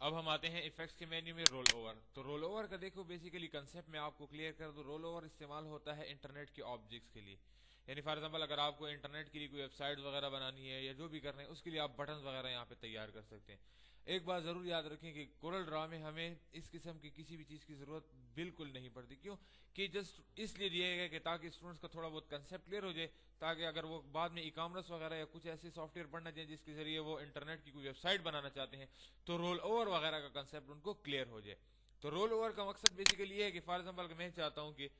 अब हम आते हैं इफेक्ट्स के मेन्यू में रोल ओवर। तो रोल ओवर का देखो बेसिकली कंसेप्ट में आपको क्लियर कर दो। रोल ओवर इस्तेमाल होता है इंटरनेट के ऑब्जेक्ट्स के लिए, यानी फॉर एग्जांपल अगर आपको इंटरनेट के लिए कोई वेबसाइट वगैरह बनानी है या जो भी करना है उसके लिए आप बटन वगैरह यहाँ पे तैयार कर सकते हैं। एक बात जरूर याद रखें कि कोरल ड्रा में हमें इस किस्म की किसी भी चीज की जरूरत बिल्कुल नहीं पड़ती। क्यों कि जस्ट इसलिए दिया गया कि ताकि स्टूडेंट्स का थोड़ा बहुत कंसेप्ट क्लियर हो जाए, ताकि अगर वो बाद में ई कॉमर्स वगैरह या कुछ ऐसे सॉफ्टवेयर पढ़ना चाहिए जिसके जरिए वो इंटरनेट की कोई वेबसाइट बनाना चाहते हैं तो रोल ओवर वगैरह का कंसेप्ट उनको क्लियर हो जाए। तो रोल ओवर का मकसद बेसिकली ये है कि फॉर एग्जाम्पल मैं चाहता हूं कि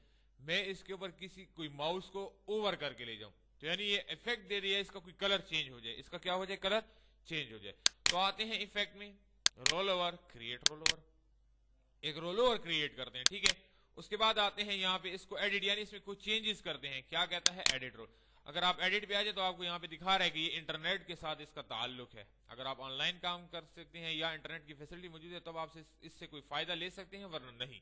मैं इसके ऊपर किसी कोई माउस को ओवर करके ले जाऊं, तो यानी ये इफेक्ट दे दिया, इसका कोई कलर चेंज हो जाए, इसका क्या हो जाए, कलर चेंज हो जाए। तो आते हैं इफेक्ट में, roll over, create roll over, एक रोल ओवर क्रिएट करते हैं, ठीक है। उसके बाद आते हैं यहाँ पे इसको एडिट, यानी इसमें कुछ चेंजेस करते हैं। क्या कहता है, एडिट रोल। अगर आप एडिट पे आ जाए तो आपको यहाँ पे दिखा रहा है कि ये इंटरनेट के साथ इसका ताल्लुक है। अगर आप ऑनलाइन काम कर सकते हैं या इंटरनेट की फैसिलिटी मौजूद है तब आप इससे कोई फायदा ले सकते हैं, वरना नहीं।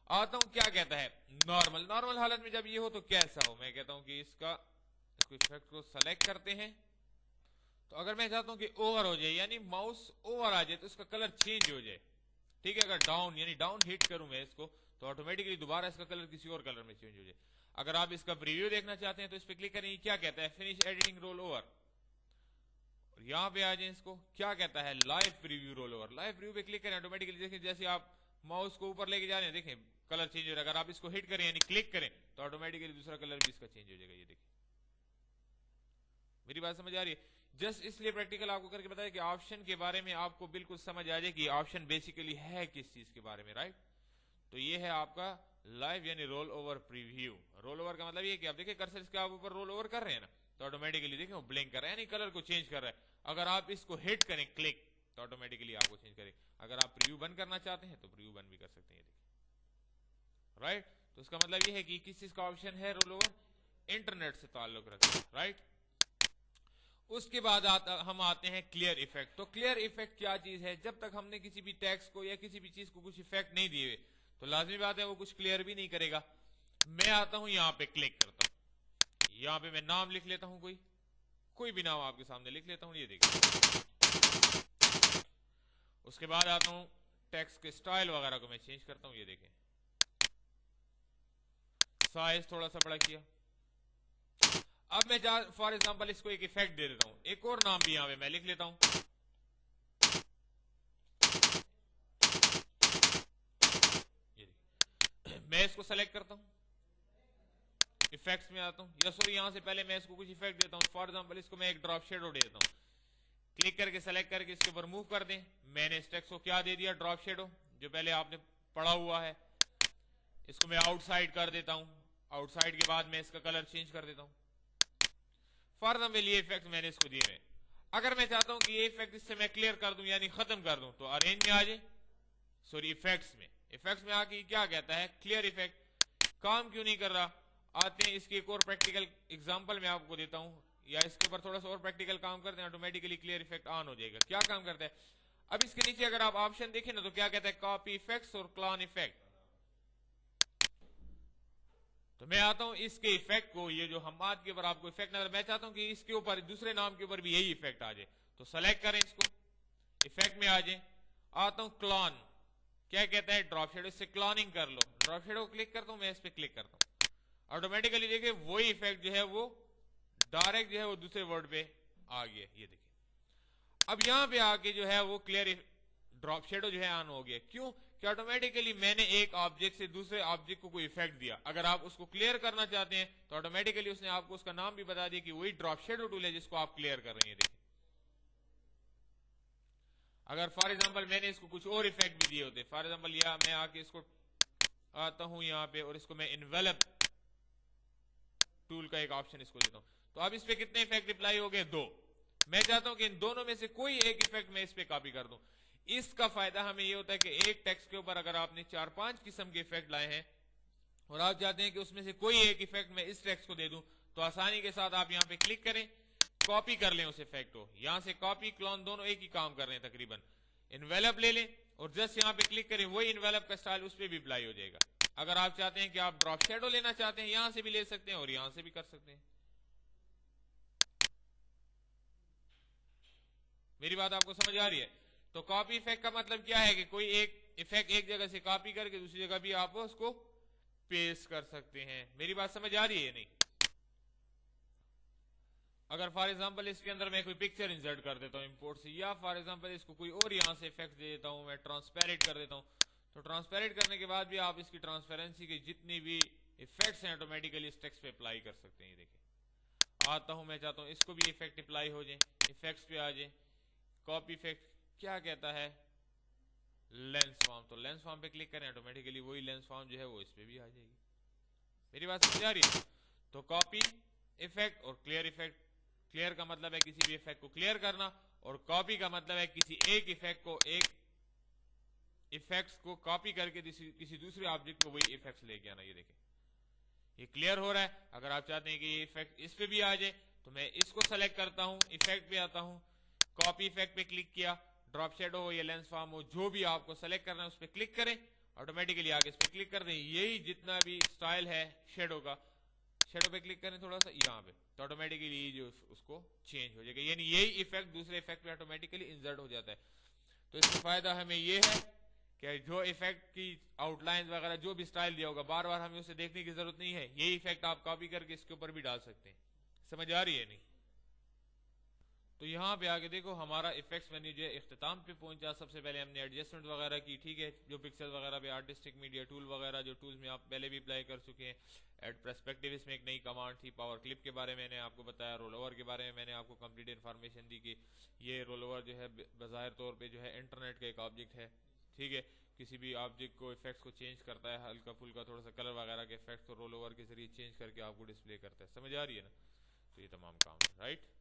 आता हूं क्या कहता है, नॉर्मल। नॉर्मल हालत में जब ये हो तो कैसा हो, मैं कहता हूं कि इसको इफेक्ट को सेलेक्ट करते हैं। तो अगर मैं चाहता हूं कि ओवर हो जाए, यानी माउस ओवर आ जाए, तो इसका कलर चेंज हो जाए, ठीक है। अगर डाउन यानी डाउन हिट करूं मैं इसको तो ऑटोमेटिकली दोबारा इसका कलर किसी और कलर में चेंज हो जाए। अगर आप इसका प्रीव्यू देखना चाहते हैं तो इस पर क्लिक करें, क्या कहता है, फिनिश एडिटिंग रोल ओवर। और यहां पे आ जाए, इसको क्या कहता है, live preview roll over. Live preview पे क्लिक करें, ऑटोमेटिकली देखें जैसे आप माउस को ऊपर लेके जा रहे हैं, देखें कलर चेंज हो रहा है। अगर आप इसको हिट करें यानी क्लिक करें तो ऑटोमेटिकली दूसरा कलर भी इसका चेंज हो जाएगा। ये देखिए, मेरी बात समझ आ रही है। जस्ट इसलिए प्रैक्टिकल आपको करके बताया कि ऑप्शन के बारे में आपको बिल्कुल समझ आ जाए कि ऑप्शन बेसिकली है किस चीज के बारे में, राइट। तो ये है आपका लाइव यानी roll over preview. Roll over का मतलब ये कि आप देखिए कर्सर इसके आप ऊपर रोल ओवर कर रहे हैं ना, तो ऑटोमेटिकली देखिए वो ब्लिंक कर रहा है, यानी कलर को चेंज कर रहा है। अगर आप इसको हिट करें क्लिक तो ऑटोमेटिकली आपको चेंज करें। अगर आप प्रीव्यू बंद करना चाहते हैं तो प्रीव्यू बंद भी कर सकते हैं, देखिए, राइट। तो इसका मतलब ये है कि किस चीज का ऑप्शन है, रोल ओवर, इंटरनेट से ताल्लुक रखता है, राइट। उसके बाद हम आते हैं क्लियर इफेक्ट। तो क्लियर इफेक्ट क्या चीज है, जब तक हमने किसी भी टेक्स्ट को या किसी भी चीज को कुछ इफेक्ट नहीं दिए तो लाजमी बात है वो कुछ क्लियर भी नहीं करेगा। मैं आता हूं यहां पे क्लिक करता हूं, यहां पे मैं नाम लिख लेता हूं, कोई भी नाम आपके सामने लिख लेता हूं, ये देखिए। उसके बाद आता हूं टेक्स्ट के स्टाइल वगैरह को मैं चेंज करता हूं, ये देखें, साइज थोड़ा सा बड़ा किया। अब मैं फॉर एग्जांपल इसको एक इफेक्ट दे देता हूं, एक और नाम भी यहां पे मैं लिख लेता हूं, मैं इसको सेलेक्ट करता हूं, इफेक्ट्स में आता हूं, या सॉरी यहां से पहले मैं इसको कुछ इफेक्ट देता हूं। फॉर एग्जांपल इसको मैं एक ड्रॉप शेडो दे देता हूं, क्लिक करके सेलेक्ट करके इसके ऊपर मूव कर दें। मैंने इस टेक्स्ट को क्या दे दिया, ड्रॉप शेडो, जो पहले आपने पढ़ा हुआ है। इसको मैं आउटसाइड कर देता हूं, आउटसाइड के बाद मैं इसका कलर चेंज कर देता हूं। फॉर एग्जांपल ये इफेक्ट मैंने इसको दिए हैं। अगर मैं चाहता हूं कि ये इफेक्ट इससे मैं क्लियर कर दूं यानी खत्म कर दूं, तो अरेंज में आ जाए, सॉरी इफेक्ट्स में आके क्या कहता है, क्लियर इफेक्ट। काम क्यों नहीं कर रहा, आते हैं इसकी एक और प्रैक्टिकल एग्जांपल मैं आपको देता हूं, या इसके ऊपर थोड़ा सा और प्रैक्टिकल काम करते हैं, ऑटोमेटिकली क्लियर इफेक्ट ऑन हो जाएगा। क्या काम करता है, अब इसके नीचे अगर आप ऑप्शन देखें ना तो क्या कहता है, कॉपी इफेक्ट्स और क्लोन इफेक्ट। तो मैं आता हूं इसके इफेक्ट को, ये जो हमाद के ऊपर आपको इफेक्ट नजर, मैं चाहता हूं कि इसके ऊपर दूसरे नाम के ऊपर भी यही इफेक्ट आ जाए, तो सेलेक्ट करें इसको, इफेक्ट में आ जाए। आता हूं क्लोन, क्या कहता है, ड्रॉप शेडो, इससे क्लोनिंग कर लो। ड्रॉप शेडो क्लिक करता हूं, मैं इस पर क्लिक करता हूं, ऑटोमेटिकली देखिए वही इफेक्ट जो है वो डायरेक्ट जो है वो दूसरे वर्ड पे आ गया, ये देखिए। अब यहां पे आके जो है वो क्लियर ड्रॉप शेडो जो है ऑन हो गया। क्यों कि ऑटोमेटिकली मैंने एक ऑब्जेक्ट से दूसरे ऑब्जेक्ट को कोई इफेक्ट दिया। अगर आप उसको क्लियर करना चाहते हैं तो ऑटोमेटिकली उसने आपको उसका नाम भी बता दिया कि वही ड्रॉप शेडो टूल है जिसको आप क्लियर कर रहे हैं, देखिए। अगर फॉर एग्जांपल मैंने इसको कुछ और इफेक्ट भी दिए होते, फॉर एग्जांपल या मैं आके इसको आता हूं यहां पे और इसको मैं इन्वेलप टूल का एक ऑप्शन इसको देता हूं, तो अब इस पे कितने इफेक्ट अप्लाई हो गए, 2। मैं चाहता हूं कि इन दोनों में से कोई एक इफेक्ट मैं इस पे कॉपी कर दूं। इसका फायदा हमें ये होता है कि एक टेक्स्ट के ऊपर अगर आपने 4-5 किस्म के इफेक्ट लाए हैं और आप चाहते हैं कि उसमें से कोई एक इफेक्ट मैं इस टेक्स्ट को दे दूं, तो आसानी के साथ आप यहां पे क्लिक करें, कॉपी कर लें उस इफेक्ट को। यहां से कॉपी क्लोन दोनों एक ही काम कर रहे हैं तकरीबन। इन्वेलप ले लें और जस्ट यहां पे क्लिक करें, वही इन्वेलप का स्टाइल उस पर भी अप्लाई हो जाएगा। अगर आप चाहते हैं कि आप ड्रॉप शेडो लेना चाहते हैं, यहां से भी ले सकते हैं और यहां से भी कर सकते हैं। मेरी बात आपको समझ आ रही है। तो कॉपी इफेक्ट का मतलब क्या है कि कोई एक इफेक्ट एक जगह से कॉपी करके दूसरी जगह भी आप उसको पेस्ट कर सकते हैं। मेरी बात समझ आ रही है नहीं? अगर फॉर एग्जांपल इसके अंदर मैं कोई पिक्चर इंसर्ट कर देता हूं इंपोर्ट से, या फॉर एग्जांपल इसको कोई और यहां से इफेक्ट दे देता हूं, मैं ट्रांसपेरेंट कर देता हूं, तो ट्रांसपेरेंट करने के बाद भी आप इसकी ट्रांसपेरेंसी के जितनी भी इफेक्ट्स हैं ऑटोमेटिकली इस टेक्स्ट पे अप्लाई कर सकते हैं। देखिए आता हूं, मैं चाहता हूं इसको भी इफेक्ट अप्लाई हो जाए, इफेक्ट्स पे आ जाए, कॉपी इफेक्ट क्या कहता है, लेंस फॉर्म, तो लेंस फॉर्म पे क्लिक करें, ऑटोमेटिकली वही लेंस फॉर्म जो है वो इस पे भी आ जाएगी। मेरी बात समझ आ रही है? तो कॉपी इफेक्ट और क्लियर इफेक्ट, क्लियर का मतलब है किसी भी इफेक्ट को क्लियर करना, और कॉपी का मतलब है किसी एक इफेक्ट को, एक इफेक्ट्स को कॉपी करके किसी दूसरे ऑब्जेक्ट को वही इफेक्ट्स लेके आना। ये देखें ये क्लियर हो रहा है। अगर आप चाहते हैं कि ये इफेक्ट इस पे भी आ जाए तो मैं इसको सेलेक्ट करता हूं, इफेक्ट पे आता हूं, कॉपी इफेक्ट पे क्लिक किया, ड्रॉप शेडो हो या लेंस फॉर्म हो, जो भी आपको सेलेक्ट करना है उस पर क्लिक करें, ऑटोमेटिकली आगे इस पे क्लिक कर दें, यही जितना भी स्टाइल है शेडो का, शेडो पे क्लिक करें थोड़ा सा यहाँ पे, तो ऑटोमेटिकली जो उसको चेंज हो जाएगा, यानी यही इफेक्ट दूसरे इफेक्ट पे ऑटोमेटिकली इंसर्ट हो जाता है। तो इसका फायदा हमें ये है कि जो इफेक्ट की आउटलाइन वगैरह जो भी स्टाइल दिया होगा बार बार हमें उसे देखने की जरूरत नहीं है, यही इफेक्ट आप कॉपी करके इसके ऊपर भी डाल सकते हैं। समझ आ रही है नहीं? तो यहाँ पे आगे देखो हमारा इफेक्ट्स मेन्यू जो है इख्तिताम पे पहुंचा। सबसे पहले हमने एडजस्टमेंट वगैरह की, ठीक है, जो पिक्सल वगैरह पे आर्टिस्टिक मीडिया टूल वगैरह जो टूल्स में आप पहले भी अप्लाई कर चुके हैं। एड पर्सपेक्टिव इसमें एक नई कमांड थी, पावर क्लिप के बारे में मैंने आपको बताया, रोल ओवर के बारे में मैंने आपको कंप्लीट इन्फॉर्मेशन दी कि ये रोल ओवर जो है बज़ाहिर तौर पर जो है इंटरनेट का एक ऑब्जेक्ट है, ठीक है, किसी भी ऑब्जेक्ट को इफेक्ट्स को चेंज करता है, हल्का फुल्का थोड़ा सा कलर वगैरह के इफेक्ट्स को रोल ओवर के जरिए चेंज करके आपको डिस्प्ले करता है। समझ आ रही है ना? तो ये तमाम काम है, राइट।